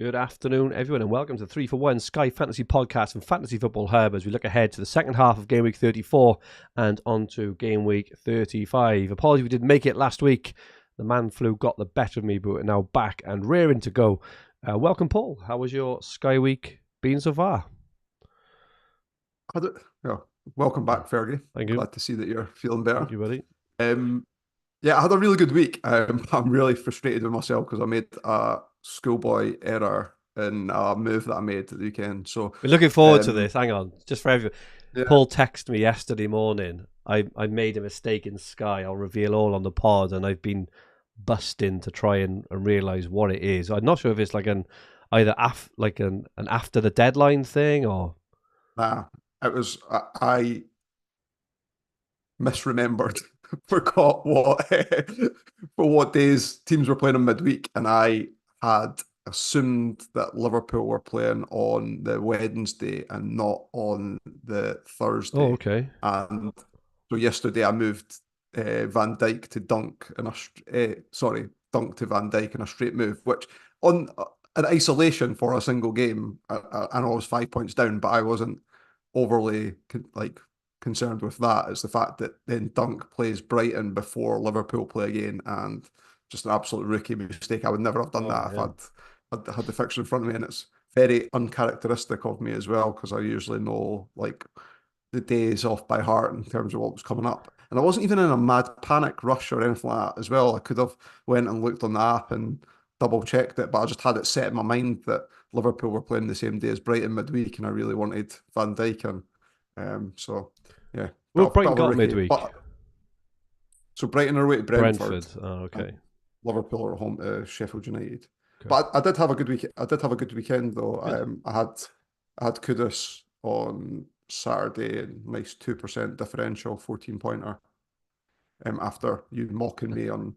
Good afternoon, everyone, and welcome to the 3 for 1 Sky Fantasy Podcast and Fantasy Football Hub as we look ahead to the second half of Game Week 34 and on to Game Week 35. Apologies we didn't make it last week. The man flu got the better of me, but we're now back and raring to go. Welcome, Paul. How was your Sky Week been so far? Welcome back, Fergi. Thank you. Glad to see that you're feeling better. Thank you, buddy. Yeah, I had a really good week. I'm really frustrated with myself because I made a schoolboy error in a move that I made at the weekend. So we're looking forward to this. Hang on, just for everyone. Yeah. Paul texted me yesterday morning. I made a mistake in Sky. I'll reveal all on the pod, and I've been busting to try and realise what it is. I'm not sure if it's like an after the deadline thing or. Nah, it was I misremembered. Forgot what days teams were playing on midweek, and I had assumed that Liverpool were playing on the Wednesday and not on the Thursday. Oh, okay. And so yesterday I moved Van Dijk to Dunk in Dunk to Van Dijk in a straight move, which on an isolation for a single game, I know I was 5 points down, but I wasn't overly concerned with that. It's the fact that then Dunk plays Brighton before Liverpool play again, and just an absolute rookie mistake. I would never have done that if I'd had the fixture in front of me, and it's very uncharacteristic of me as well because I usually know like the days off by heart in terms of what was coming up. And I wasn't even in a mad panic rush or anything like that as well. I could have went and looked on the app and double checked it, but I just had it set in my mind that Liverpool were playing the same day as Brighton midweek, and I really wanted Van Dijk. And so yeah. Well, Brighton got midweek. So Brighton are away to Brentford. Oh, okay. Liverpool are home to Sheffield United. Okay. But I did have a good week. I did have a good weekend though. I had Kudus on Saturday and nice 2% differential 14-pointer. After you mocking me on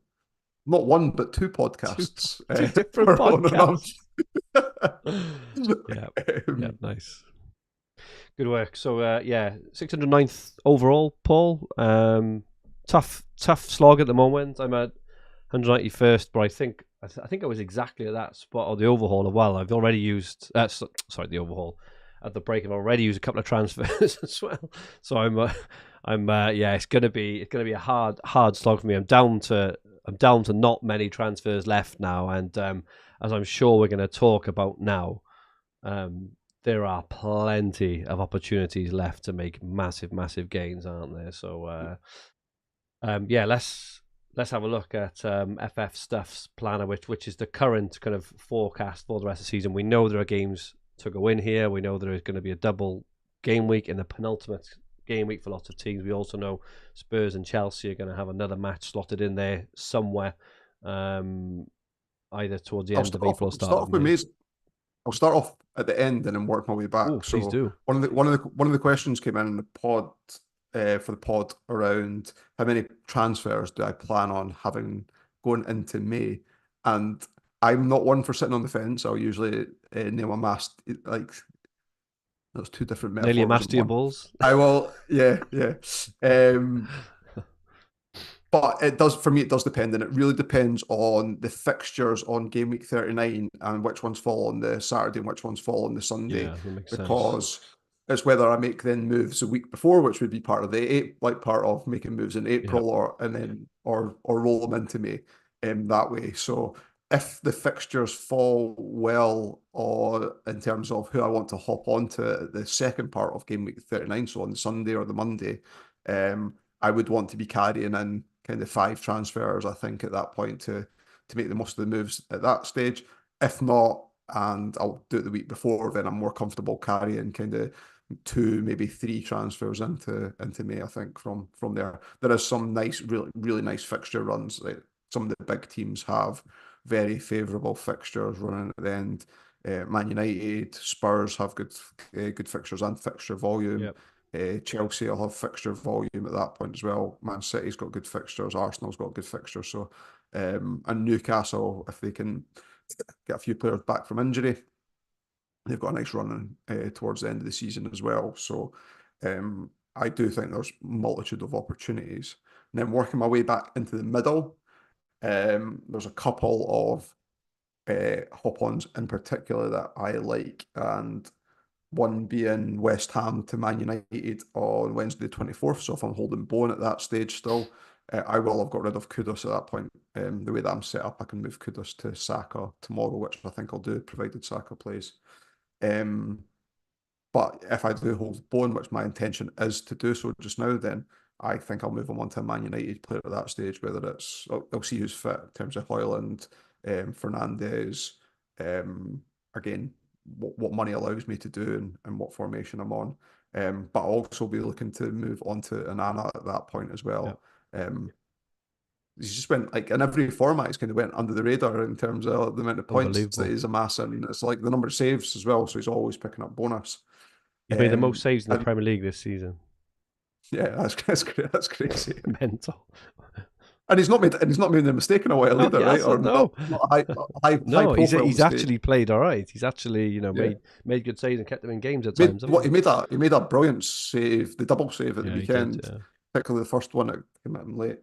not one but two podcasts. Two different podcasts. Yeah, nice. Good work. So, 609th overall, Paul. Tough slog at the moment. I'm at 191st, but I think I was exactly at that spot on the overhaul as well. I've already used, the overhaul. At the break, I've already used a couple of transfers as well. So it's gonna be a hard slog for me. I'm down to not many transfers left now, and as I'm sure we're going to talk about now, there are plenty of opportunities left to make massive gains, aren't there? So let's have a look at FF Stuff's planner, which is the current kind of forecast for the rest of the season. We know there are games to go in here. We know there is going to be a double game week in the penultimate game week for lots of teams. We also know Spurs and Chelsea are going to have another match slotted in there somewhere, either towards the end of April or start of May. I'll start off at the end and then work my way back. Please do. One of the questions came in the pod for the pod around how many transfers do I plan on having going into May, and I'm not one for sitting on the fence. I'll usually nail a mast like those two different metaphors. Nail your mast to your balls. I will, yeah. But it does depend, and it really depends on the fixtures on game week 39 and which ones fall on the Saturday and which ones fall on the Sunday. Yeah, that makes because sense. It's whether I make then moves a week before, which would be part of part of making moves in April, or roll them into May that way. So if the fixtures fall well, or in terms of who I want to hop onto the second part of game week 39, so on the Sunday or the Monday, I would want to be carrying in kind of 5 transfers, I think, at that point to make the most of the moves at that stage. If not, and I'll do it the week before, then I'm more comfortable carrying kind of 2, maybe 3 transfers into May. I think from there is some nice, really nice fixture runs. Like some of the big teams have very favourable fixtures running at the end. Man United, Spurs have good fixtures and fixture volume. Yep. Chelsea will have fixture volume at that point as well. Man City's got good fixtures. Arsenal's got good fixtures. So, and Newcastle, if they can get a few players back from injury, they've got a nice run towards the end of the season as well. So, I do think there's multitude of opportunities. And then working my way back into the middle, there's a couple of hop-ons in particular that I like, and one being West Ham to Man United on Wednesday the 24th. So if I'm holding Bowen at that stage still, I will have got rid of Kudus at that point. The way that I'm set up, I can move Kudus to Saka tomorrow, which I think I'll do, provided Saka plays. But if I do hold Bowen, which my intention is to do so just now, then I think I'll move him on to a Man United player at that stage, whether it's, I'll see who's fit in terms of Højlund, Fernandes, again, what money allows me to do and what formation I'm on. But I'll also be looking to move on to Onana at that point as well. Yeah. He's just went like in every format, he's kind of went under the radar in terms of the amount of points that he's amassing. It's like the number of saves as well, so he's always picking up bonus. He's made the most saves in the Premier League this season. Yeah, that's crazy. Mental. And he's not made a mistake in a while either, right? Or no, no, he's actually played all right. He's actually made good saves and kept them in games at times. He made a brilliant save, the double save at the weekend, particularly the first one that came in late.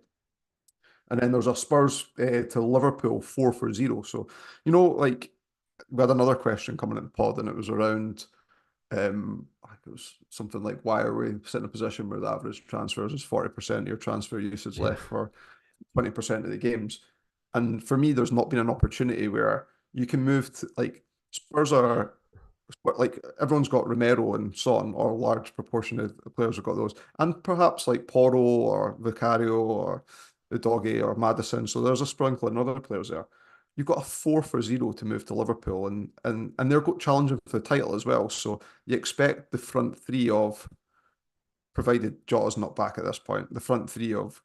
And then there's a Spurs to Liverpool 4-0. So, like we had another question coming in the pod, and it was around, I think it was something like, why are we sitting in a position where the average transfers is 40% of your transfer usage left for 20% of the games? And for me, there's not been an opportunity where you can move to, like, Spurs are, like, everyone's got Romero and Son, or a large proportion of the players have got those, and perhaps like Porro or Vicario or Udogie or Maddison. So there's a sprinkle of other players there. You've got a 4-0 to move to Liverpool, and they're challenging for the title as well. So you expect the front three of, provided Jota's not back at this point, the front three of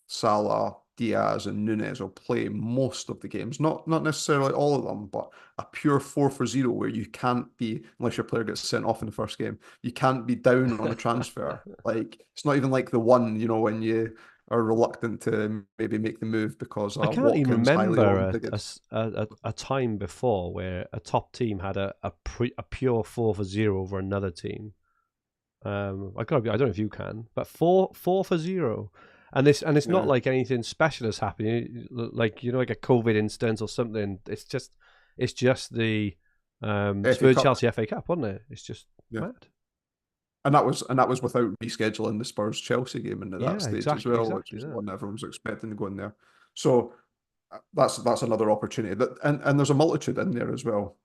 Salah, Diaz, and Nunes will play most of the games. Not necessarily all of them, but a pure 4-0 where you can't be, unless your player gets sent off in the first game, you can't be down on a transfer. Like, it's not even like the one, when you are reluctant to maybe make the move because I can't even remember a time before where a top team had a pure 4-0 over another team. I don't know if you can, but 4-0, and it's not like anything special is happening, like like a COVID instance or something. It's just the Spurs Chelsea FA Cup, wasn't it? It's just mad. And that was without rescheduling the Spurs Chelsea game into that stage as well, which was one everyone was expecting to go in there. So that's another opportunity. And there's a multitude in there as well.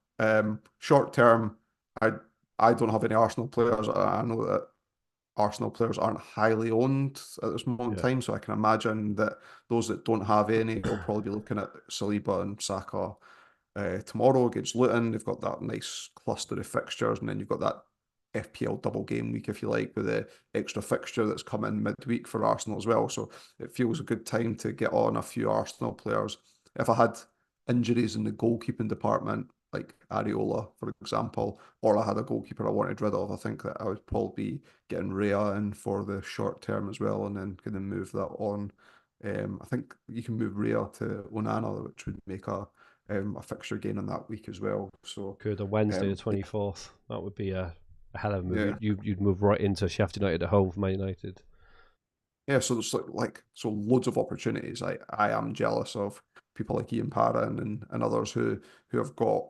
Short term, I don't have any Arsenal players. I know that Arsenal players aren't highly owned at this moment in time, so I can imagine that those that don't have any will probably be looking at Saliba and Saka tomorrow against Luton. They've got that nice cluster of fixtures, and then you've got that FPL double game week, if you like, with the extra fixture that's come in midweek for Arsenal as well. So it feels a good time to get on a few Arsenal players. If I had injuries in the goalkeeping department, like Areola, for example, or I had a goalkeeper I wanted rid of, I think that I would probably be getting Rhea in for the short term as well, and then kind of move that on. I think you can move Rhea to Onana, which would make a fixture gain on that week as well. So good, on Wednesday the 24th, that would be a hell of a move. Yeah. You'd move right into Sheffield United at home for Man United. Yeah, so there's so loads of opportunities. I am jealous of people like Ian Parran and others who have got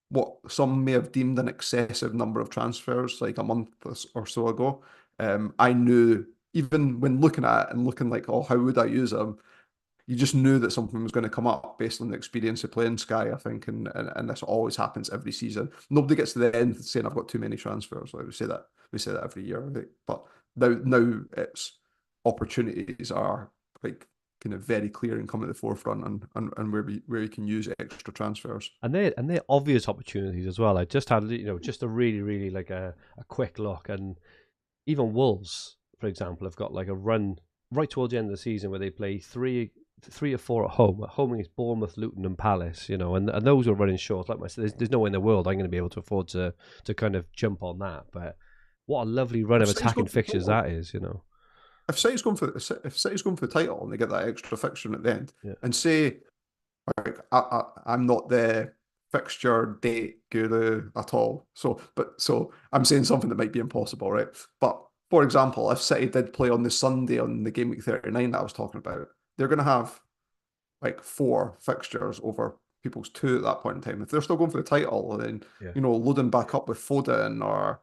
what some may have deemed an excessive number of transfers like a month or so ago. I knew, even when looking at it and looking like, oh, how would I use them? You just knew that something was going to come up based on the experience of playing Sky, I think, and this always happens every season. Nobody gets to the end saying I've got too many transfers. Like we say that every year, right? But now it's opportunities are like kind of very clear and come at the forefront, and where you can use extra transfers. And they're obvious opportunities as well. I just had just a really like a quick look, and even Wolves, for example, have got like a run right towards the end of the season where they play three or four at home. At home against Bournemouth, Luton, and Palace. And those are running short. Like myself, there's no way in the world I'm going to be able to afford to kind of jump on that. But what a lovely run of attacking fixtures that is. If City's going for the title and they get that extra fixture at the end, and say, like, I'm not the fixture date guru at all. So I'm saying something that might be impossible, right? But for example, if City did play on the Sunday on the Gameweek 39 that I was talking about, they're going to have like 4 fixtures over people's two at that point in time. If they're still going for the title, then loading back up with Foden or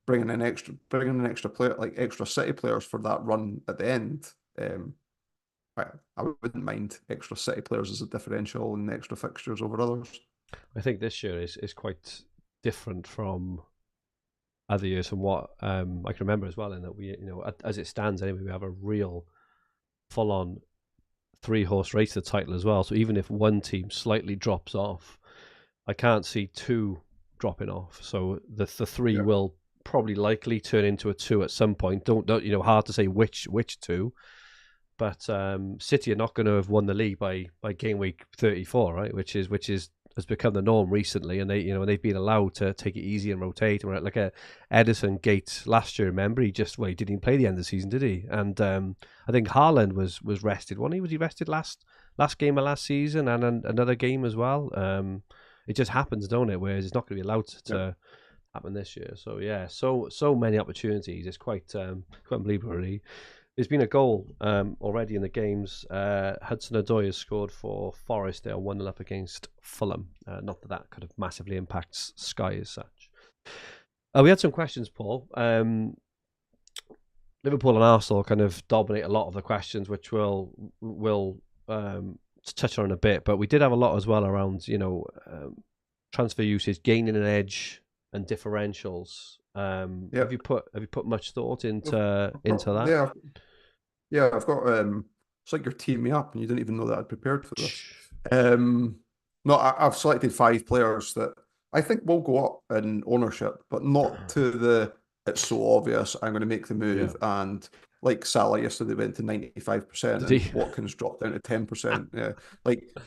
bringing in extra player, like extra City players for that run at the end. I wouldn't mind extra City players as a differential and extra fixtures over others. I think this year is quite different from other years, from what I can remember as well, in that we, as it stands anyway, we have a real full-on 3-horse race to the title as well. So even if one team slightly drops off, I can't see two dropping off. So the three will probably likely turn into a two at some point. Don't hard to say which two. But City are not going to have won the league by game week 34, right? Which has become the norm recently, and they've been allowed to take it easy and rotate. Right, like Edison Gates last year. Remember, he didn't even play the end of the season, did he? And I think Haaland was rested. Was he rested last game of last season and another game as well? It just happens, don't it? Whereas it's not going to be allowed to happen this year. So yeah, so many opportunities. It's quite unbelievable, really. There's been a goal already in the games. Hudson-Odoi has scored for Forest. They are 1-0 up against Fulham. Not that kind of massively impacts Sky as such. We had some questions, Paul. Liverpool and Arsenal kind of dominate a lot of the questions, which we'll touch on in a bit. But we did have a lot as well around transfer usage, gaining an edge, and differentials. Have you put much thought into that? Yeah, I've got it's like you're teaming me up and you didn't even know that I'd prepared for this. No, I've selected 5 players that I think will go up in ownership, but not to it's so obvious I'm going to make the move. And like Salah yesterday went to 95% and Watkins dropped down to 10%.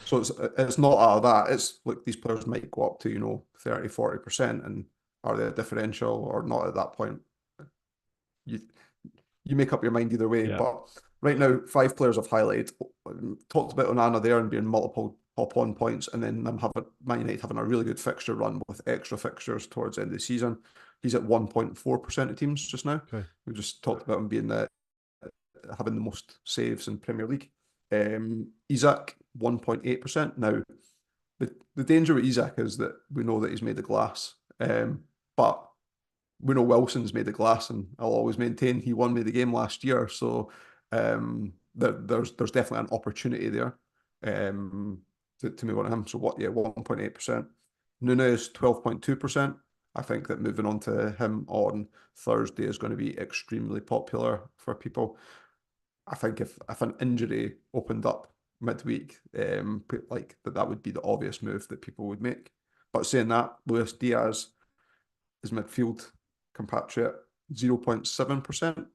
So it's not out of that. It's like these players might go up to 30-40%, and are they a differential or not at that point? You make up your mind either way. But right now, 5 players I've highlighted. Talked about Onana there and being multiple hop-on points, and then Man United having a really good fixture run with extra fixtures towards the end of the season. He's at 1.4% of teams just now. Okay. We just talked about him being having the most saves in Premier League. Isak, 1.8%. Now, the danger with Isak is that we know that he's made of glass. But we know Wilson's made of glass, and I'll always maintain he won me the game last year. So there's definitely an opportunity there to move on to him. So 1.8%. Nunes, 12.2%. I think that moving on to him on Thursday is going to be extremely popular for people. I think if an injury opened up midweek, like that would be the obvious move that people would make. But saying that, Luis Diaz, his midfield compatriot, 0.7%.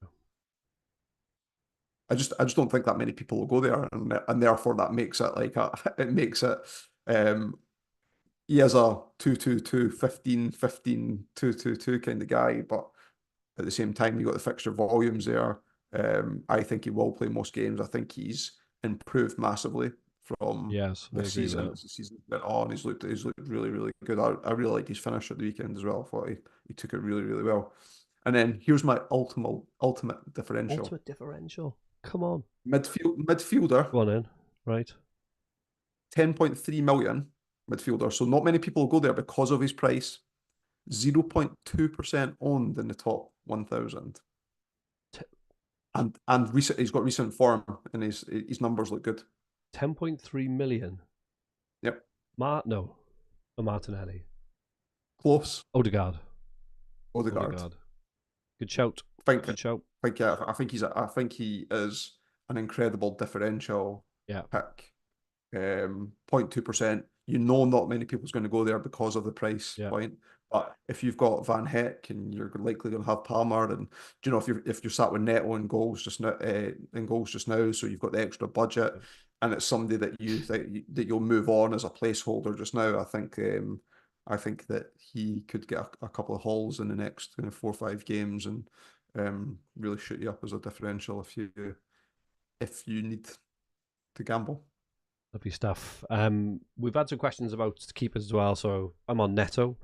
I just don't think that many people will go there, and therefore that makes it he is a 2-2-2, 15-15, 2-2-2 kind of guy, but at the same time you got the fixture volumes there. I think he will play most games. I think he's improved massively from this season. As the season went on, he's looked really, really good. I really like his finish at the weekend as well. I thought he took it really, really well. And then here's my ultimate differential. Ultimate differential. Come on. Midfielder. Go on in. Right. 10.3 million midfielder. So not many people will go there because of his price. 0.2% owned in the top 1,000. And he's got recent form, and his numbers look good. 10.3 million. Yep. Martinelli. Close. Odegaard. Good shout. Good shout. I think he is an incredible differential pick. 0.2%. Not many people's going to go there because of the price point. But if you've got Van Heck and you're likely going to have Palmer, and if you're sat with Neto in goals just now, so you've got the extra budget, and it's somebody that you think that you'll move on as a placeholder just now, I think that he could get a couple of hauls in the next 4 or 5 games and really shoot you up as a differential if you need to gamble. Lovely stuff. We've had some questions about keepers as well. So I'm on Neto,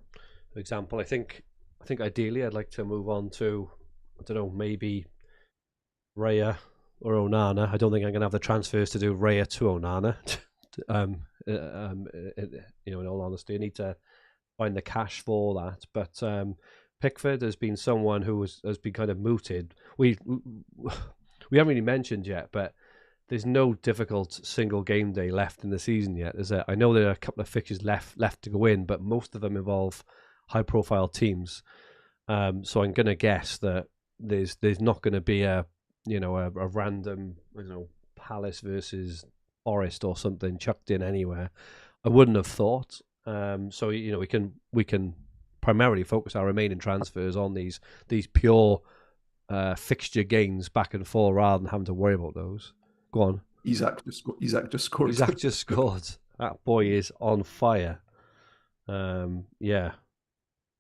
for example. I think ideally I'd like to move on to, I don't know, maybe Raya or Onana. I don't think I'm going to have the transfers to do Raya to Onana. in all honesty, I need to find the cash for that. But Pickford has been someone who has been kind of mooted. We haven't really mentioned yet, but there's no difficult single game day left in the season yet, is there? I know there are a couple of fixtures left to go in, but most of them involve high profile teams. So I'm going to guess that there's not going to be a random Palace versus Forest or something chucked in anywhere. I wouldn't have thought. So we can primarily focus our remaining transfers on these pure fixture gains back and forth rather than having to worry about those. Go on. Isaac just scored. Isaac just scored. That boy is on fire. Yeah.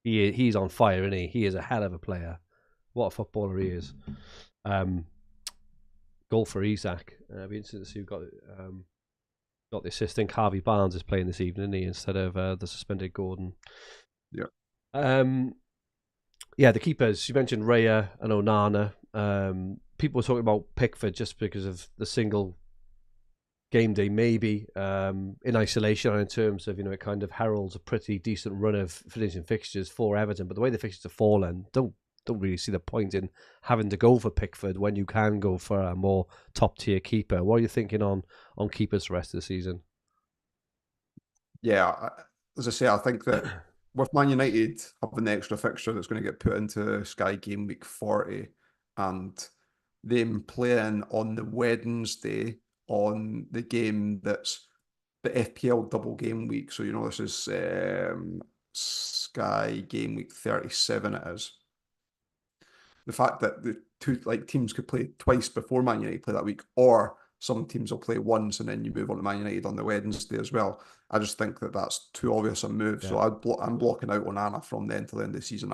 He's on fire, isn't he? He is a hell of a player. What a footballer he is. Goal for Isaac. It'll be interesting to see who got the assist. I think Harvey Barnes is playing this evening, isn't he, instead of the suspended Gordon. Yeah. The keepers. You mentioned Raya and Onana. People were talking about Pickford just because of the single game day, maybe in isolation, and in terms of it kind of heralds a pretty decent run of finishing fixtures for Everton. But the way the fixtures have fallen, don't really see the point in having to go for Pickford when you can go for a more top tier keeper. What are you thinking on keepers the rest of the season? Yeah, as I say, I think that with Man United having the extra fixture that's going to get put into Sky Gameweek 40 and them playing on the Wednesday on the game that's the FPL double game week. So, this is Sky Gameweek 37 it is. The fact that the two teams could play twice before Man United play that week, or some teams will play once and then you move on to Man United on the Wednesday as well. I just think that that's too obvious a move. Yeah. So I'm blocking out Onana from then till the end of the season.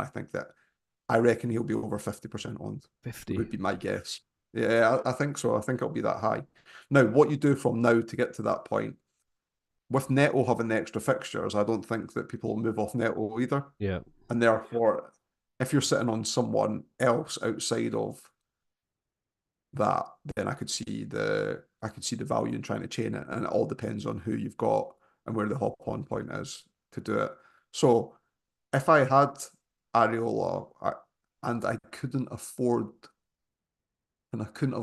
I reckon he'll be over 50% on. 50 would be my guess. Yeah, I think so. I think it'll be that high. Now, what you do from now to get to that point, with Neto having the extra fixtures, I don't think that people will move off Neto either. Yeah. And therefore, if you're sitting on someone else outside of that, then I could see the value in trying to chain it, and it all depends on who you've got and where the hop on point is to do it. So if I had Areola and I couldn't have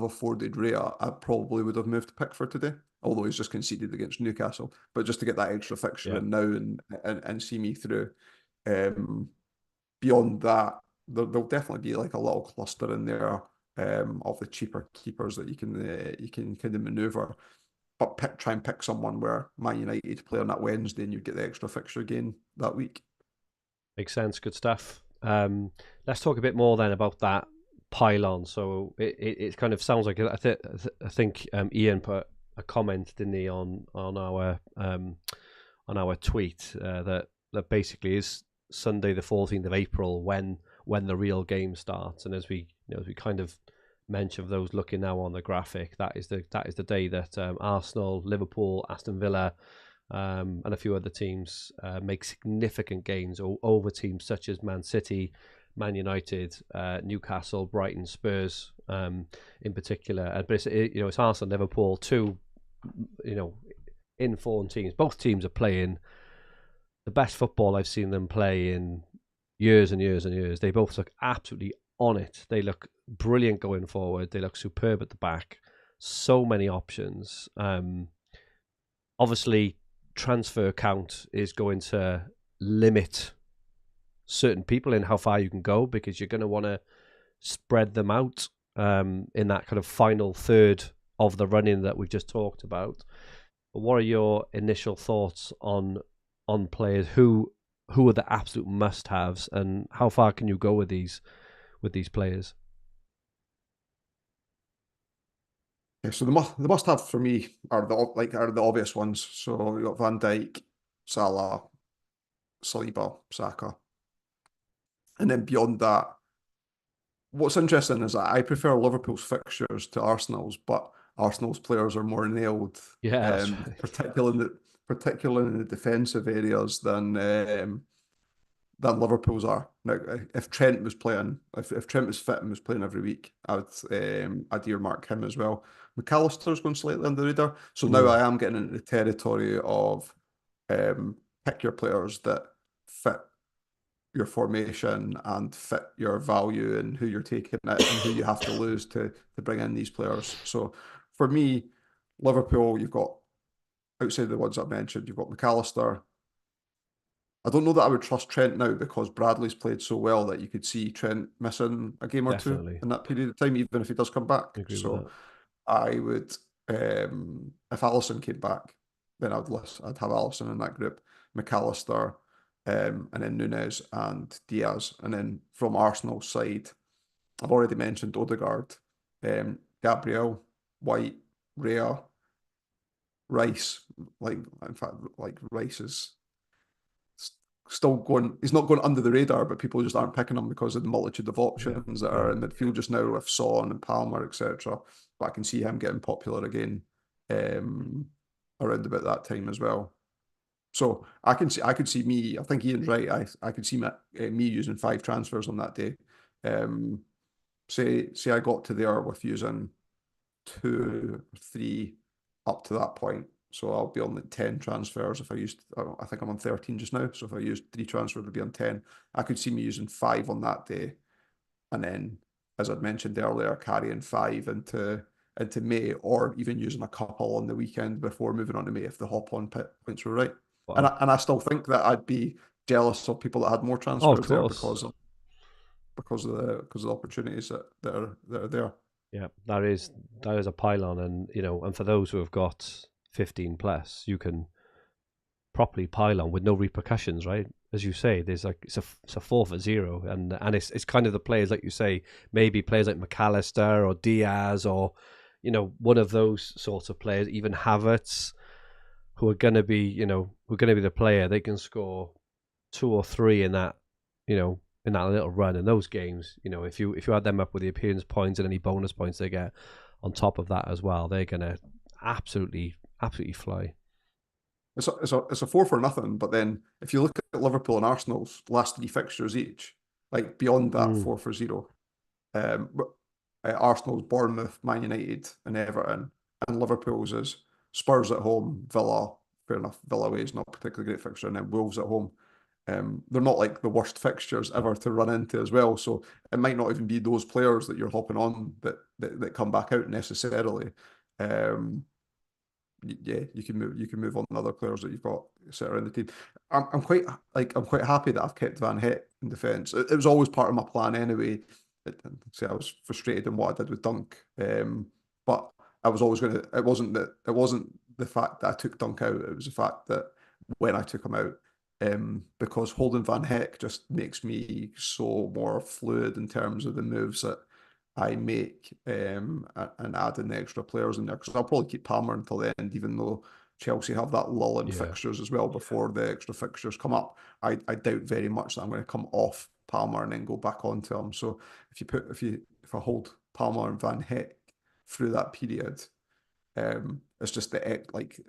afforded Rhea, I probably would have moved to Pickford today, although he's just conceded against Newcastle. But just to get that extra fixture in now and see me through. Beyond that, there'll definitely be like a little cluster in there of the cheaper keepers that you can kind of maneuver. But try and pick someone where Man United play on that Wednesday and you get the extra fixture gain that week. Makes sense. Good stuff. Let's talk a bit more then about that pylon. So it kind of sounds like I think Ian put a comment, didn't he, on our tweet that basically is Sunday the 14th of April when the real game starts. And as we kind of mentioned, those looking now on the graphic, that is the day that Arsenal, Liverpool, Aston Villa, and a few other teams make significant gains over teams such as Man City, Man United, Newcastle, Brighton, Spurs, in particular. But it's Arsenal, Liverpool, two in-form teams. Both teams are playing the best football I've seen them play in years and years and years. They both look absolutely on it. They look brilliant going forward. They look superb at the back. So many options. Obviously, transfer count is going to limit certain people in how far you can go, because you're going to want to spread them out in that kind of final third of the running that we've just talked about. But what are your initial thoughts on players who are the absolute must-haves, and how far can you go with these players? Yeah, so the must-have for me are the obvious ones. So we got Van Dijk, Salah, Saliba, Saka, and then beyond that, what's interesting is that I prefer Liverpool's fixtures to Arsenal's, but Arsenal's players are more nailed, yeah, particularly in the defensive areas than than Liverpool's are. Now, if Trent was playing, if Trent was fit and was playing every week, I'd earmark him as well. McAllister's going slightly under the radar, so now I am getting into the territory of pick your players that fit your formation and fit your value and who you're taking it and who you have to lose to bring in these players. So for me, Liverpool, you've got outside the ones I've mentioned, you've got McAllister. I don't know that I would trust Trent now because Bradley's played so well that you could see Trent missing a game or two in that period of time, even if he does come back. I agree with So that. I would, if Alisson came back, then I'd have Alisson in that group, McAllister, and then Nunes and Diaz. And then from Arsenal's side, I've already mentioned Odegaard, Gabriel, White, Rhea, Rice. In fact, Rice is still going, he's not going under the radar, but people just aren't picking him because of the multitude of options that are in midfield just now with Son and Palmer, etc. But I can see him getting popular again around about that time as well. So I could see me, I think Ian's right, I could see me using 5 transfers on that day. Say I got to there with using 2 or 3 up to that point. So I'll be on like 10 transfers if I used, I think I'm on 13 just now. So if I used 3 transfers, it'd be on 10. I could see me using 5 on that day. And then, as I'd mentioned earlier, carrying 5 into May, or even using a couple on the weekend before moving on to May if the hop-on points were right. And I still think that I'd be jealous of people that had more transfers there because of the opportunities that are there. Yeah, that is a pylon, and and for those who have got 15 plus, you can properly pylon with no repercussions, right? As you say, there's it's a 4 for 0, and it's kind of the players like you say, maybe players like McAllister or Diaz or one of those sorts of players, even Havertz, who are going to be the player. They can score 2 or 3 in that in that little run in those games. If you add them up with the appearance points and any bonus points they get on top of that as well, they're gonna absolutely fly. It's a 4 for nothing. But then if you look at Liverpool and Arsenal's last 3 fixtures each, like beyond that 4 for 0, Arsenal's Bournemouth, Man United, and Everton, and Liverpool's is Spurs at home, Villa. Fair enough, Villa away is not a particularly great fixture, and then Wolves at home. They're not like the worst fixtures ever to run into as well. So it might not even be those players that you're hopping on that come back out necessarily. Yeah, you can move on to other players that you've got set around the team. I'm quite happy that I've kept Van Heck in defence. It was always part of my plan anyway. I was frustrated in what I did with Dunk, but I was always going to. It wasn't the fact that I took Dunk out. It was the fact that when I took him out, because holding Van Heck just makes me so more fluid in terms of the moves that I make, and adding the extra players in there, because I'll probably keep Palmer until the end, even though Chelsea have that lull in fixtures as well before the extra fixtures come up. I doubt very much that I'm going to come off Palmer and then go back onto him. So if I hold Palmer and Van Heck through that period, it's just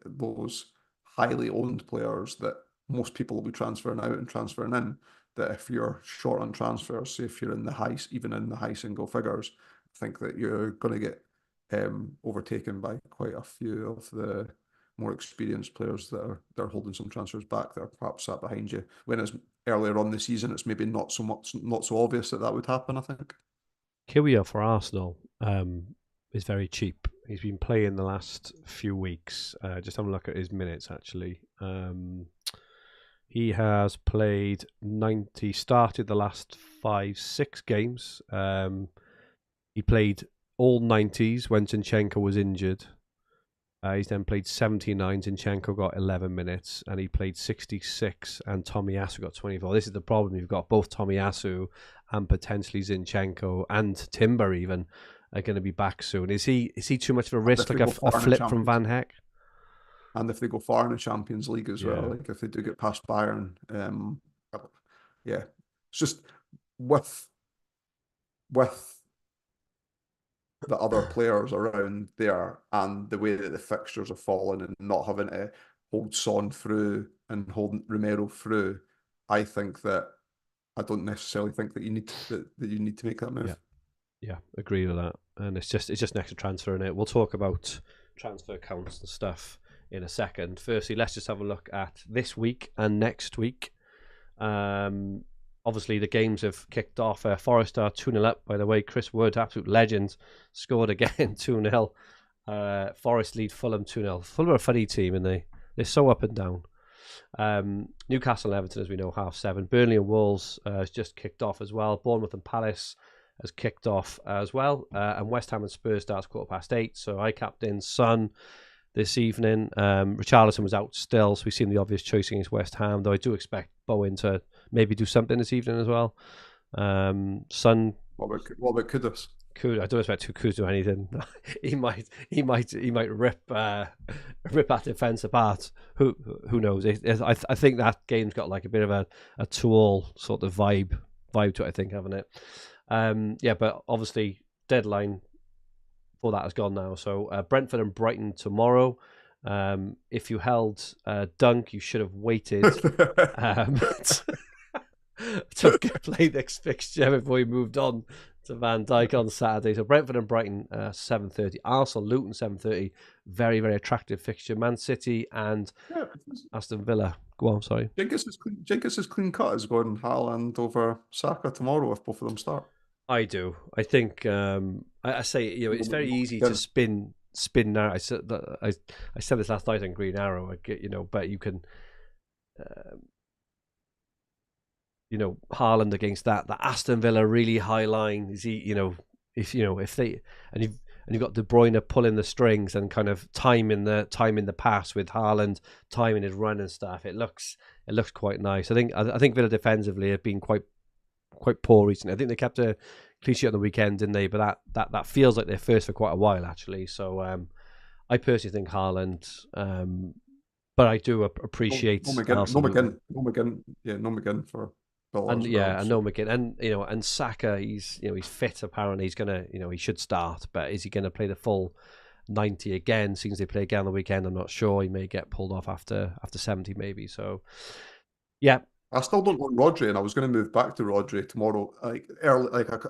those highly owned players that most people will be transferring out and transferring in, that if you're short on transfers, say if you're even in the high single figures, I think that you're going to get overtaken by quite a few of the more experienced players that are holding some transfers back that are perhaps sat behind you. Whereas earlier on the season, it's maybe not so obvious that would happen, I think. Kiwior for Arsenal is very cheap. He's been playing the last few weeks. Just have a look at his minutes, actually. He has played 90, started the last 5-6 games. He played all 90s when Zinchenko was injured. He's then played 79. Zinchenko got 11 minutes, and he played 66, and Tomiyasu got 24. This is the problem. You've got both Tomiyasu and potentially Zinchenko and Timber even are going to be back soon. Is he too much of a risk, like a flip from Van Heck? And if they go far in the Champions League as well, like if they do get past Bayern, it's just with the other players around there and the way that the fixtures have fallen and not having to hold Son through and hold Romero through, I think that I don't necessarily think that you need to make that move. Yeah, agree with that. And it's just an extra transfer in it. We'll talk about transfer counts and stuff in a second. Firstly, let's just have a look at this week and next week. Obviously, the games have kicked off. Forest are 2-0 up, by the way. Chris Wood, absolute legend, scored again 2-0. Forest lead Fulham 2-0. Fulham are a funny team, and they're so up and down. Newcastle and Everton, as we know, 7:30. Burnley and Wolves has just kicked off as well. Bournemouth and Palace has kicked off as well. And West Ham and Spurs starts 8:15. So I captained Son this evening. Richarlison was out still, so we've seen the obvious choice against West Ham, though I do expect Bowen to maybe do something this evening as well. Son. What about Kudus? I don't expect Kudus to do anything. he might rip that defence apart. Who knows? I think that game's got like a bit of a 2-2 sort of vibe to it, I think, haven't it? But obviously deadline for that has gone now. So Brentford and Brighton tomorrow. If you held Dunk, you should have waited to play this fixture before you moved on to Van Dijk on Saturday. So Brentford and Brighton 7:30. Arsenal, Luton 7:30. Very, very attractive fixture. Man City and Aston Villa. Go on, sorry. Jenkins' clean cut is going Haaland over Saka tomorrow if both of them start. I do. I think I say it's very easy to spin now. I said this last night on Green Arrow. But you can. Haaland against that Aston Villa really high line. Is he? If they and you've got De Bruyne pulling the strings and kind of timing the pass with Haaland timing his run and stuff. It looks quite nice. I think Villa defensively have been quite poor recently. I think they kept a clean sheet on the weekend, didn't they? But that feels like they're first for quite a while actually. So I personally think Haaland. But I do appreciate no McGinn for. And no McGinn, and Saka, he's fit apparently. He's gonna, he should start, but is he gonna play the full 90 again? Since they play again on the weekend, I'm not sure. He may get pulled off after 70 maybe. So, yeah. I still don't want Rodri, and I was going to move back to Rodri tomorrow, a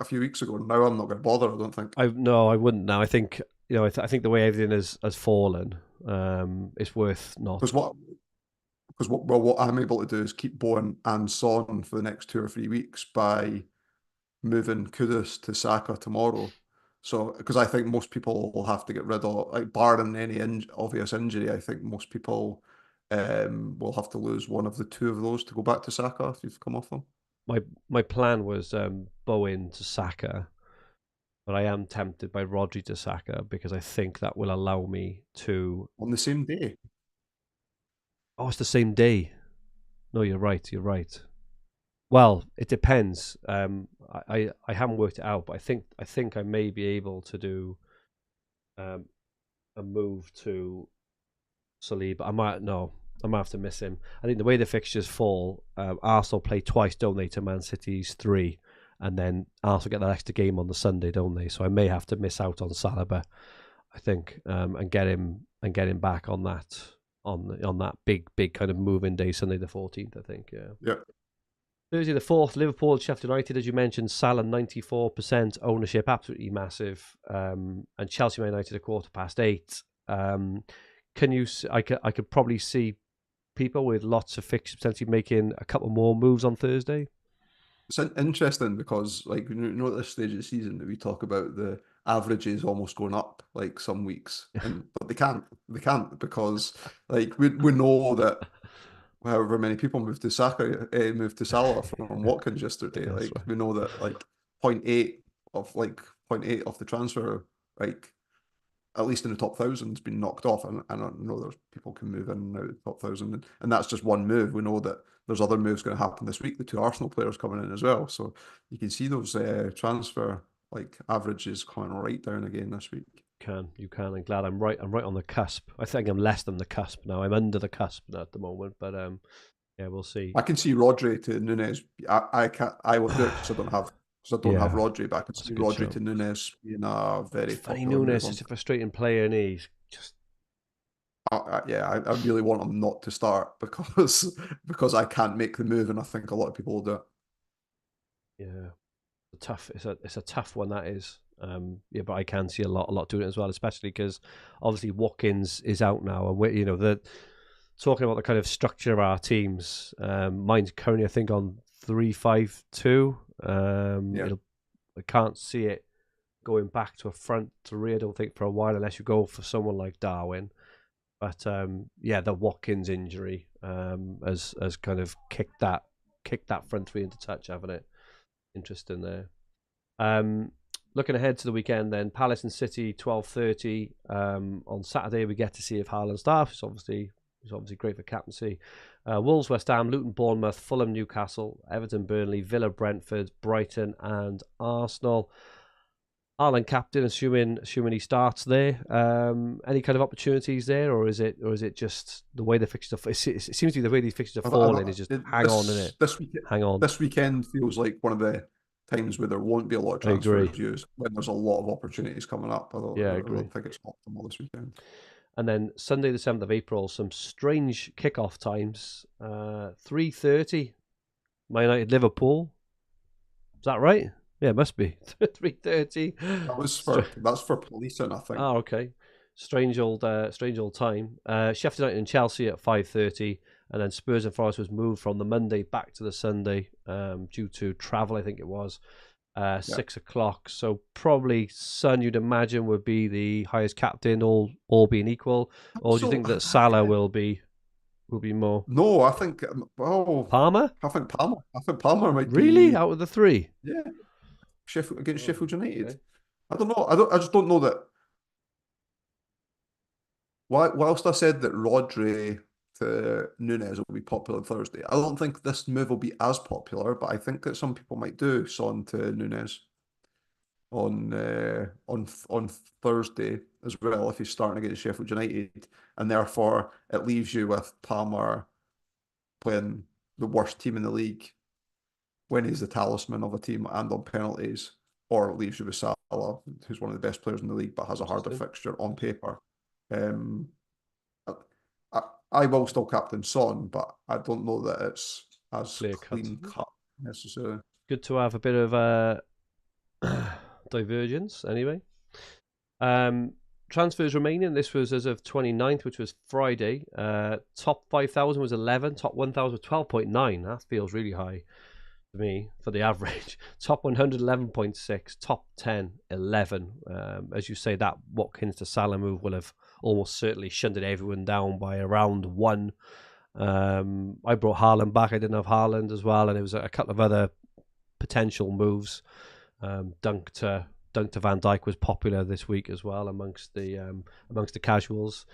few weeks ago. Now I'm not going to bother. I don't think. I wouldn't now. I think I think the way everything has fallen, it's worth not. Because what I'm able to do is keep Bowen and Son for the next 2 or 3 weeks by moving Kudus to Saka tomorrow. So, because I think most people will have to get rid of, like, barring any obvious injury, I think most people will have to lose one of the 2 of those to go back to Saka if you've come off them. My plan was Bowen to Saka, but I am tempted by Rodri to Saka because I think that will allow me to on the same day. Oh, it's the same day. No, you're right. Well, it depends. I haven't worked it out, but I think I may be able to do a move to Saliba. I might have to miss him. I think the way the fixtures fall, Arsenal play twice, don't they, to Man City's 3, and then Arsenal get that extra game on the Sunday, don't they? So I may have to miss out on Saliba, I think, and get him back on that. On that big kind of moving day, Sunday the 14th, I think. Yeah. Thursday the 4th, Liverpool, Sheffield United, as you mentioned, Salah 94% ownership, absolutely massive, and Chelsea United 8:15. I could probably see people with lots of fixtures potentially making a couple more moves on Thursday. It's interesting because, like, at this stage of the season that we talk about the averages almost going up, like some weeks, but they can't because, like, we know that however many people moved to Salah from Watkins yesterday, like, right. We know that, like, 0.8 of the transfer, like, at least in the top 1,000 has been knocked off, and I know there's people can move in and out of the top 1,000, and that's just one move. We know that there's other moves going to happen this week. The 2 Arsenal players coming in as well, so you can see those transfer averages coming right down again this week. You can. I'm glad I'm right on the cusp. I think I'm less than the cusp now. I'm under the cusp at the moment, but we'll see. I can see Rodri to Nunes. I will do it because I don't have Rodri, but I can see Rodri to Nunes being a very funny. Nunes is a frustrating player, and he's just. I really want him not to start because I can't make the move, and I think a lot of people will do it. Yeah, tough. It's a tough one, that is. Yeah, but I can see a lot doing it as well, especially because obviously Watkins is out now, and we, the talking about the kind of structure of our teams. Mine's currently, I think, on 3-5-2. I can't see it going back to a front three, I don't think, for a while, unless you go for someone like Darwin. But the Watkins injury has kind of kicked that front three into touch, haven't it? Interesting there. Looking ahead to the weekend, then Palace and City 12:30 on Saturday. We get to see if Haaland starts. It's obviously great for captaincy. Wolves, West Ham, Luton, Bournemouth, Fulham, Newcastle, Everton, Burnley, Villa, Brentford, Brighton, and Arsenal. Haaland captain, assuming he starts there. Any kind of opportunities there, or is it just the way the fixtures? It seems to be the way these fixtures are falling is just hang on in it. Hang on. This weekend feels like one of the times where there won't be a lot of transfers used when there's a lot of opportunities coming up. I don't think it's optimal this weekend. And then Sunday the 7th of April, some strange kickoff times. 3:30, Man United, Liverpool. Is that right? Yeah, it must be 3:30. That's for policing, I think. Oh, okay. Strange old time. Sheffield United and Chelsea at 5:30, and then Spurs and Forest was moved from the Monday back to the Sunday due to travel, I think it was. 6 o'clock. So probably Son, you'd imagine, would be the highest captain, all being equal. Or do you think that Salah will be more? No, I think Palmer. I think Palmer might really out of the three. Yeah, against Sheffield United. Okay. I don't know. I just don't know that. Whilst I said that Rodri to Nunes will be popular Thursday, I don't think this move will be as popular, but I think that some people might do Son to Nunes on Thursday as well if he's starting against Sheffield United, and therefore it leaves you with Palmer playing the worst team in the league when he's the talisman of a team and on penalties, or it leaves you with Salah, who's one of the best players in the league but has a harder fixture on paper. I will still captain Son, but I don't know that it's as clean cut necessarily. Good to have a bit of divergence anyway. Transfers remaining. This was as of 29th, which was Friday. Top 5,000 was 11. Top 1,000 was 12.9. That feels really high to me for the average. Top 100, 11.6. Top 10, 11. As you say, that Watkins to Salah move will have almost certainly shunted everyone down by around 1. I brought Haaland back. I didn't have Haaland as well, and there was a couple of other potential moves. Dunk to Van Dijk was popular this week as well amongst the casuals.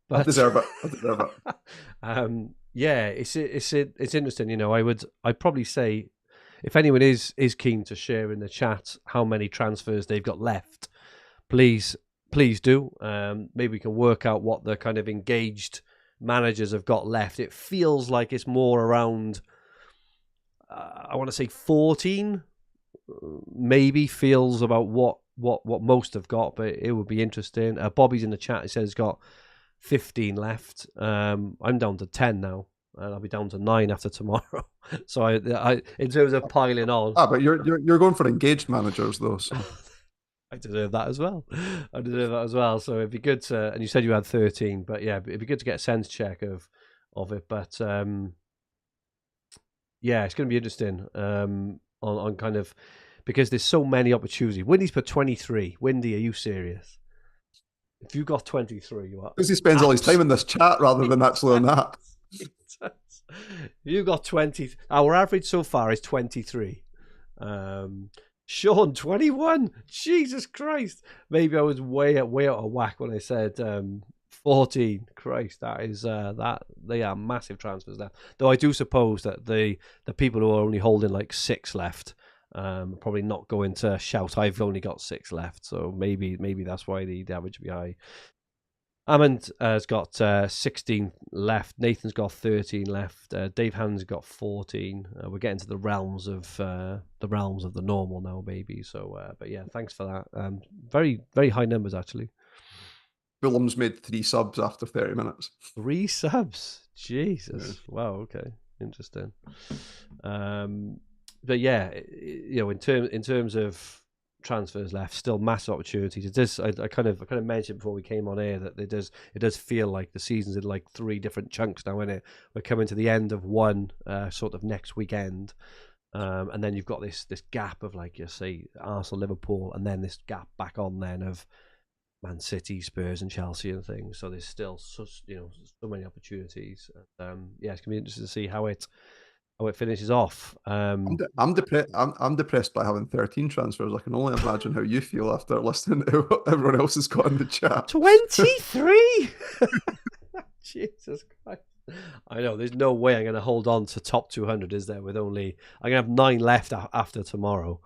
But I deserve it. It's interesting. I'd probably say if anyone is keen to share in the chat how many transfers they've got left, please do. Maybe we can work out what the kind of engaged managers have got left. It feels like it's more around, I want to say 14. Maybe feels about what most have got, but it would be interesting. Bobby's in the chat. He says he's got 15 left. I'm down to 10 now, and I'll be down to 9 after tomorrow. So I in terms of piling on. But you're going for engaged managers though. So. I deserve that as well. So it'd be good to. And you said you had 13, but yeah, it'd be good to get a sense check of it. But it's going to be interesting. On kind of, because there's so many opportunities. Windy's for 23. Windy, are you serious? If you got 23, you are. Because he spends all his time in this chat rather than actually on that. You got 20. Our average so far is 23. Sean, 21. Jesus Christ. Maybe I was way out of whack when I said 14. Christ, that is that they are massive transfers there. Though I do suppose that the people who are only holding like 6 left probably not going to shout, I've only got 6 left. So maybe that's why the average will be high. Amand has got 16 left. Nathan's got 13 left. Dave Hans got 14. We're getting to the realms of the normal now, baby. So, but yeah, thanks for that. Very, very high numbers actually. Fulham's made 3 subs after 30 minutes. 3 subs? Jesus. Yeah. Wow, okay. Interesting. yeah, in terms of transfers left, still massive opportunities. It does. I kind of mentioned before we came on air that it does feel like the season's in like 3 different chunks now. In it, we're coming to the end of one sort of next weekend, and then you've got this gap of, like you say, Arsenal, Liverpool, and then this gap back on then of Man City, Spurs, and Chelsea and things. So there's still so many opportunities. Yeah, it's gonna be interesting to see how it finishes off. I'm depressed by having 13 transfers. I can only imagine how you feel after listening to what everyone else has got in the chat. 23. Jesus Christ. I know there's no way I'm going to hold on to top 200, is there? With only I'm going to have 9 left after tomorrow,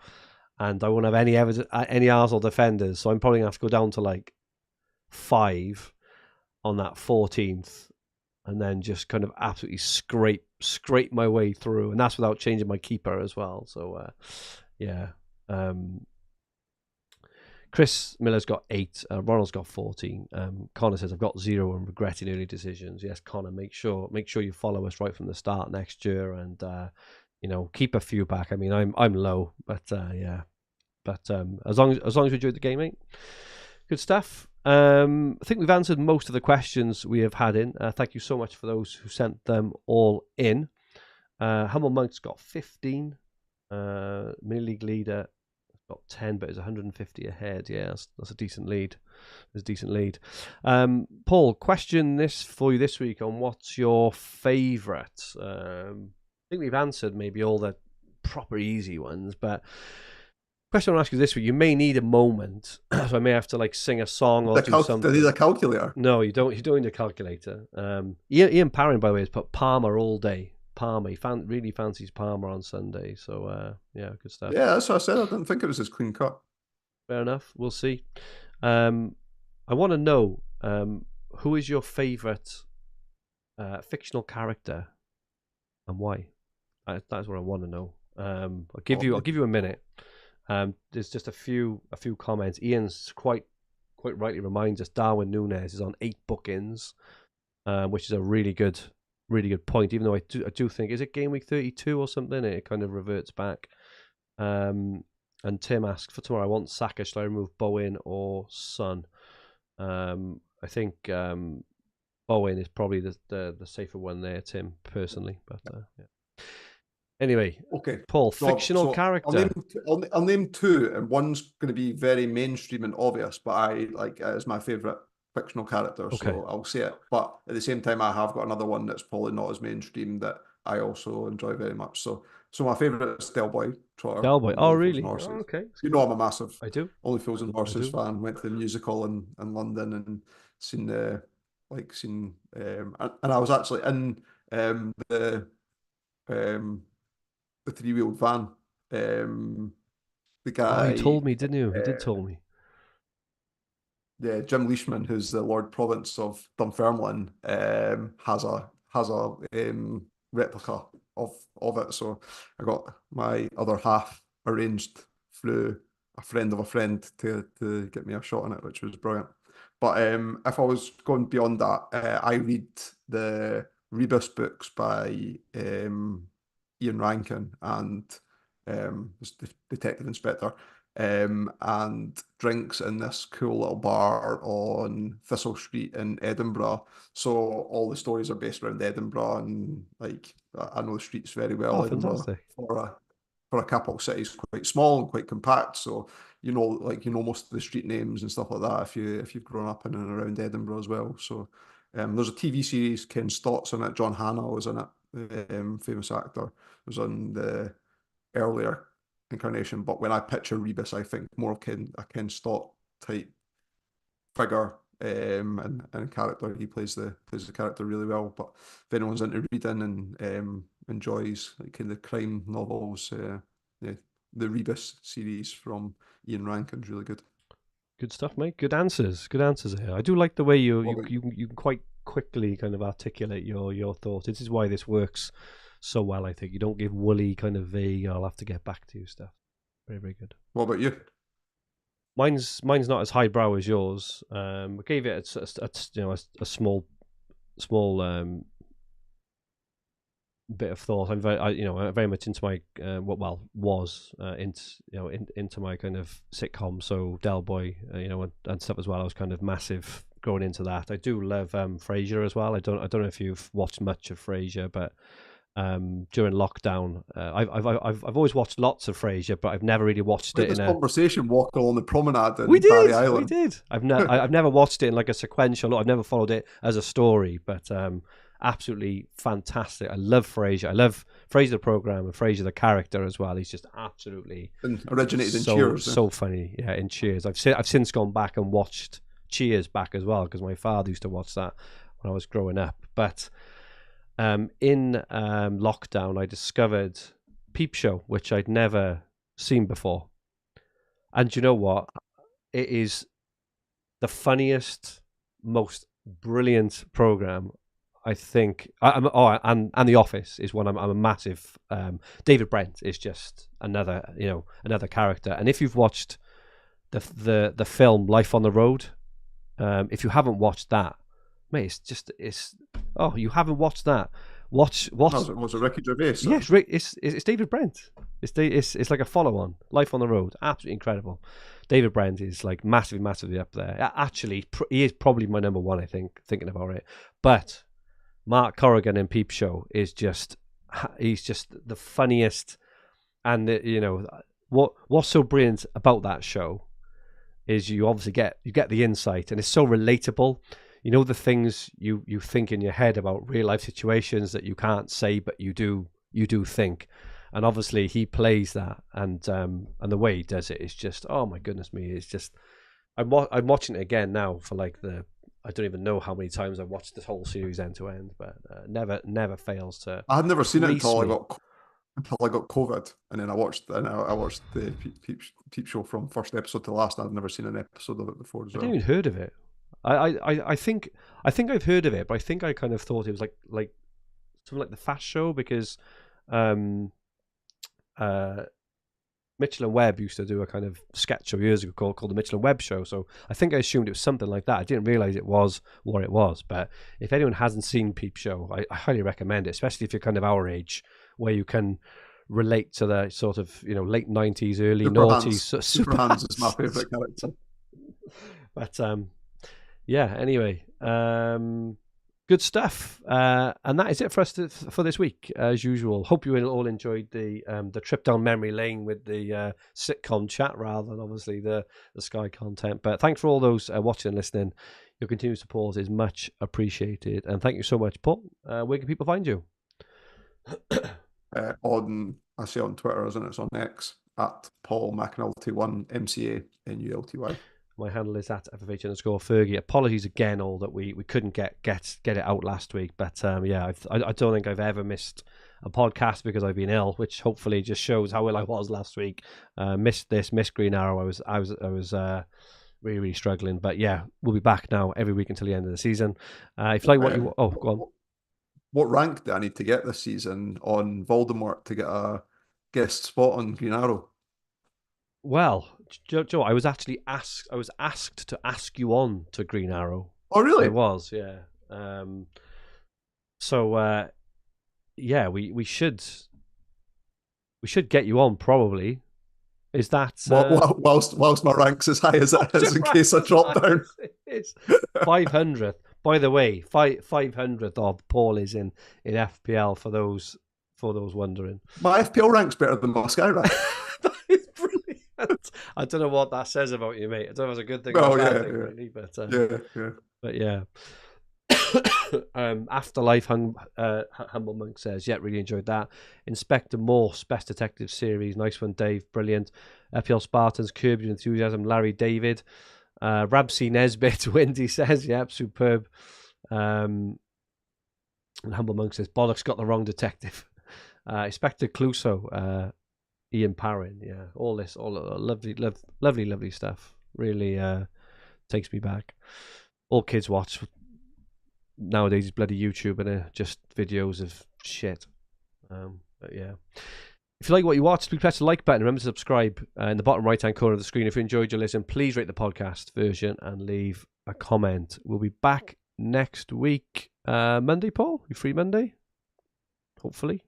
and I won't have any Arsenal defenders, so I'm probably going to have to go down to like 5 on that 14th, and then just kind of absolutely scrape my way through, and that's without changing my keeper as well. So yeah. Chris Miller's got 8. Ronald's got 14. Connor says, I've got 0 and regretting early decisions. Yes, Connor, make sure you follow us right from the start next year, and keep a few back. I mean, I'm low, but yeah. But as long as we enjoyed the game, mate, good stuff. I think we've answered most of the questions we have had in. Thank you so much for those who sent them all in. Humble Monk's got 15. Mini League leader got 10, but is 150 ahead. Yeah, that's a decent lead. There's a decent lead. Paul, question this for you this week on what's your favourite. I think we've answered maybe all the proper easy ones, but question I want to ask you this week, you may need a moment, so I may have to like sing a song or do something. Do you need a calculator? No, you don't. You don't need a calculator. Ian Parrin, by the way, has put Palmer all day. Palmer, he really fancies Palmer on Sunday. So yeah, good stuff. Yeah, that's what I said. I didn't think it was as clean cut. Fair enough. We'll see. I want to know who is your favourite fictional character and why. That's what I want to know. I'll give you a minute. There's just a few comments. Ian's quite rightly reminds us Darwin Núñez is on 8 bookings, which is a really good point. Even though I do think, is it game week 32 or something? It kind of reverts back. And Tim asks, for tomorrow I want Saka. Shall I remove Bowen or Son? I think Bowen is probably the safer one there, Tim, personally. But yeah. Anyway, okay. Paul, fictional character. I'll name 2, and one's going to be very mainstream and obvious, but I like it as my favourite fictional character, Okay. so I'll say it. But at the same time, I have got another one that's probably not as mainstream that I also enjoy very much. So my favourite is Del Boy Trotter. Del Boy. Oh, really? Oh, okay. You know I'm a massive Only Fools and Horses fan. Went to the musical in London and seen and I was actually in the 3-wheeled van. The guy. Oh, he told me, didn't you? He did tell me. Yeah, Jim Leishman, who's the Lord Province of Dunfermline, has a replica of it. So I got my other half arranged through a friend of a friend to get me a shot on it, which was brilliant. But if I was going beyond that, I read the Rebus books by Ian Rankin and Detective Inspector, and drinks in this cool little bar on Thistle Street in Edinburgh. So all the stories are based around Edinburgh, and like I know the streets very well. Oh, Edinburgh, fantastic. For a capital city, is quite small and quite compact. So most of the street names and stuff like that if you've grown up in and around Edinburgh as well. So there's a TV series, Ken Stott's in it, John Hannah was in it, famous actor, was on the earlier incarnation. But when I picture Rebus, I think more a Ken Stott type figure, and character. He plays the character really well. But if anyone's into reading and enjoys like kind of crime novels, the Rebus series from Ian Rankin's really good. Good stuff, mate. Good answers here. I do like the way you can quite quickly kind of articulate your thoughts. This is why this works so well. I think you don't give woolly kind of vague, I'll have to get back to you stuff. Very, very good. What about you? Mine's not as highbrow as yours. I gave it a small bit of thought. I'm very much into my into my kind of sitcom. So Del Boy, and stuff as well. I was kind of massive growing into that. I do love Frasier as well. I don't know if you've watched much of Frasier, but during lockdown, I've always watched lots of Frasier, but I've never really watched it in a conversation walking along the promenade in Barry Island. We did. I've never watched it in like a sequential. I've never followed it as a story, but absolutely fantastic. I love Frasier. I love Frasier the program and Frasier the character as well. He's just absolutely originated in Cheers. So funny, yeah. In Cheers, I've since gone back and watched Cheers back as well because my father used to watch that when I was growing up, but. In lockdown, I discovered Peep Show, which I'd never seen before. And you know what? It is the funniest, most brilliant program, I think. And The Office is one I'm a massive. David Brent is just another character. And if you've watched the film Life on the Road, if you haven't watched that, mate, you haven't watched that. Was it Ricky Gervais? So? Yes, Rick. It's David Brent. It's like a follow-on. Life on the Road, absolutely incredible. David Brent is like massively up there. Actually, he is probably my number one. I think, thinking about it. But Mark Corrigan in Peep Show he's just the funniest. And what's so brilliant about that show is you obviously get the insight, and it's so relatable. The things you think in your head about real life situations that you can't say, but you do think. And obviously he plays that, and the way he does it is just, oh my goodness me, it's just, I'm watching it again now for like I don't even know how many times I've watched this whole series end to end, but never fails to. I had never seen it until I got COVID, and then I watched the Peep Show from first episode to last. I'd never seen an episode of it before as well. I hadn't even heard of it. I think I've heard of it, but I think I kind of thought it was like something like the Fast Show, because Mitchell and Webb used to do a kind of sketch show years ago called the Mitchell and Webb Show. So I think I assumed it was something like that. I didn't realize it was what it was. But if anyone hasn't seen Peep Show, I highly recommend it, especially if you're kind of our age, where you can relate to the sort of late 90s, early noughties. Super Hans is my favorite character. But yeah, anyway, good stuff, and that is it for us for this week. As usual, hope you all enjoyed the trip down memory lane with the sitcom chat rather than obviously the Sky content. But thanks for all those watching and listening. Your continued support is much appreciated, and thank you so much, Paul. Where can people find you? I say on Twitter, isn't it? It's on X at Paul McAnulty 1 MCANULTY. My handle is at FFH_Fergi. Apologies again, all that we couldn't get it out last week. But yeah, I don't think I've ever missed a podcast because I've been ill, which hopefully just shows how ill I was last week. Missed Green Arrow. I was really, really struggling. But yeah, we'll be back now every week until the end of the season. If you like what you... Oh, go on. What rank do I need to get this season on Voldemort to get a guest spot on Green Arrow? Well, Joe, I was actually asked. I was asked to ask you on to Green Arrow. Oh, really? I was, yeah. So, yeah, we should get you on probably. Is that whilst my rank's as high as it is, in case I drop down? It's 500th. By the way, 500th of Paul is in FPL for those wondering. My FPL rank's better than my Sky rank. That is brilliant. I don't know what that says about you, mate. I don't know if it's a good thing or a bad thing, really. But yeah. Afterlife, Humble Monk says, yeah, really enjoyed that. Inspector Morse, Best Detective Series, nice one, Dave, brilliant. FPL Spartans, Curb Your Enthusiasm, Larry David. Rabsy Nesbitt, Wendy says, yep, superb. And Humble Monk says, Bollocks got the wrong detective. Inspector Clouseau, Ian Parrin, yeah, all lovely stuff. Really takes me back. All kids watch nowadays is bloody YouTube and just videos of shit. But yeah. If you like what you watched, please press the like button. Remember to subscribe in the bottom right-hand corner of the screen. If you enjoyed your listen, please rate the podcast version and leave a comment. We'll be back next week. Monday, Paul? You free Monday? hopefully.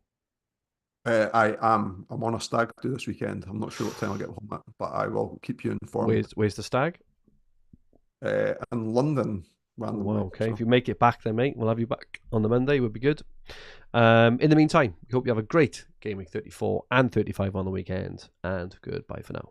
I'm on a stag do this weekend. I'm not sure what time I'll get home at, but I will keep you informed. Where's the stag? In London, randomly. Wow, okay. So. If you make it back then, mate, we'll have you back on the Monday. Would be good. In the meantime, we hope you have a great Game Week 34 and 35 on the weekend. And goodbye for now.